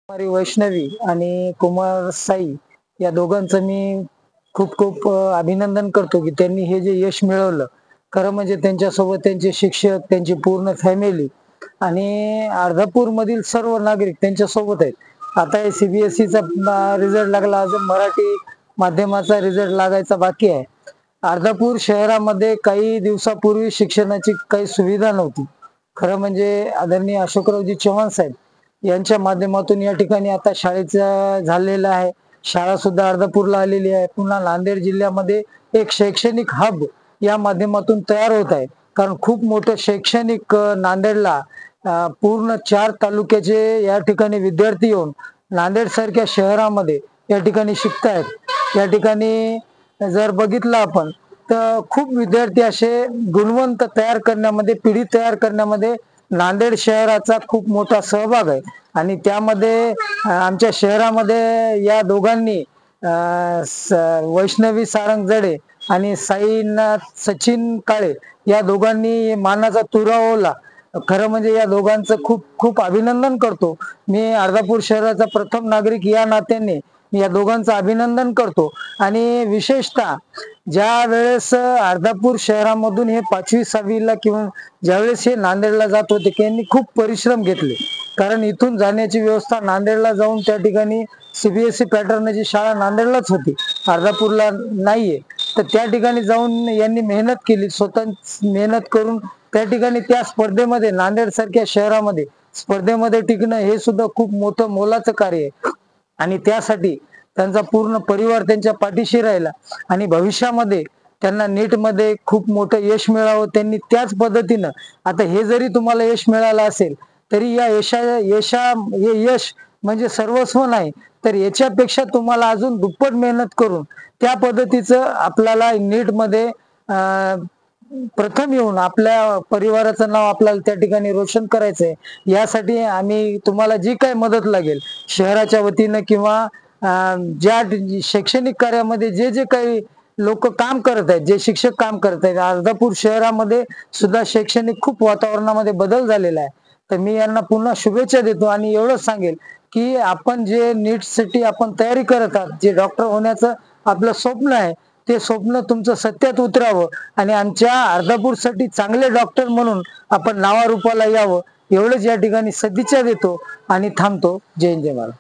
कुमारी वैष्णवी आणि कुमार साई या दोघांचं मी खूप खूप अभिनंदन करतो की त्यांनी हे जे यश मिळवलं. खरं म्हणजे त्यांच्यासोबत त्यांचे शिक्षक, त्यांची पूर्ण फॅमिली आणि अर्धापूर मधील सर्व नागरिक त्यांच्या सोबत आहेत. आता हे CBSEचा रिझल्ट लागला, अजून मराठी माध्यमाचा रिझल्ट लागायचा बाकी आहे. अर्धापूर शहरामध्ये काही दिवसापूर्वी शिक्षणाची काही सुविधा नव्हती. खरं म्हणजे आदरणीय अशोकरावजी चव्हाण साहेब यांच्या माध्यमातून या ठिकाणी आता शाळेचा झालेला आहे. शाळा सुद्धा अर्धापूरला आलेली आहे. पुन्हा नांदेड जिल्ह्यामध्ये एक शैक्षणिक हब या माध्यमातून तयार होत आहे. कारण खूप मोठं शैक्षणिक नांदेडला पूर्ण 4 तालुक्याचे या ठिकाणी विद्यार्थी येऊन नांदेड सारख्या शहरामध्ये या ठिकाणी शिकतायत. या ठिकाणी जर बघितलं आपण तर खूप विद्यार्थी असे गुणवंत तयार करण्यामध्ये, पिढी तयार करण्यामध्ये नांदेड शहराचा खूप मोठा सहभाग आहे. आणि त्यामध्ये आमच्या शहरामध्ये या दोघांनी वैष्णवी सारंग जडे आणि साईनाथ सचिन काळे या दोघांनी मानाचा तुरा ओवला. खरं म्हणजे या दोघांचं खूप खूप अभिनंदन करतो. मी अर्धापूर शहराचा प्रथम नागरिक या नात्याने या दोघांचं अभिनंदन करतो. आणि विशेषतः ज्या वेळेस अर्धापूर शहरामधून हे 5वी-6वीला किंवा ज्यावेळेस हे नांदेडला जात होते त्यांनी खूप परिश्रम घेतले. कारण इथून जाण्याची व्यवस्था नांदेडला जाऊन त्या ठिकाणी CBSE पॅटर्नची शाळा नांदेडलाच होती, अर्धापूरला नाहीये. तर त्या ठिकाणी जाऊन यांनी मेहनत केली, स्वतः मेहनत करून त्या ठिकाणी त्या स्पर्धेमध्ये नांदेड सारख्या शहरामध्ये स्पर्धेमध्ये टिकणं हे सुद्धा खूप मोठं मोलाचं कार्य आहे. आणि त्यासाठी त्यांचा पूर्ण परिवार त्यांच्या पाठीशी राहिला. आणि भविष्यामध्ये त्यांना नीट मध्ये खूप मोठं यश मिळावं. त्यांनी त्याच पद्धतीनं आता हे जरी तुम्हाला यश मिळालं असेल तरी या हे यश म्हणजे सर्वस्व नाही, तर याच्यापेक्षा तुम्हाला अजून दुप्पट मेहनत करून त्या पद्धतीचं आपल्याला नीट मध्ये प्रथम येऊन आपल्या परिवाराचं नाव आपल्याला त्या ठिकाणी रोशन करायचंय. यासाठी आम्ही तुम्हाला जी काही मदत लागेल शहराच्या वतीनं किंवा ज्या शैक्षणिक कार्यामध्ये जे जे काही लोक काम करत आहेत, जे शिक्षक काम करत आहेत, अर्धापूर शहरामध्ये सुद्धा शैक्षणिक खूप वातावरणामध्ये बदल झालेला आहे. तर मी यांना पुन्हा शुभेच्छा देतो आणि एवढंच सांगेल की आपण जे नीटसाठी आपण तयारी करत आहात, जे डॉक्टर होण्याचं आपलं स्वप्न आहे, ते स्वप्न तुमचं सत्यात उतरावं आणि आमच्या अर्धापूरसाठी चांगले डॉक्टर म्हणून आपण नावारूपाला यावं. एवढंच या ठिकाणी सदिच्छा देतो आणि थांबतो. जय हिंद, जय महाराज.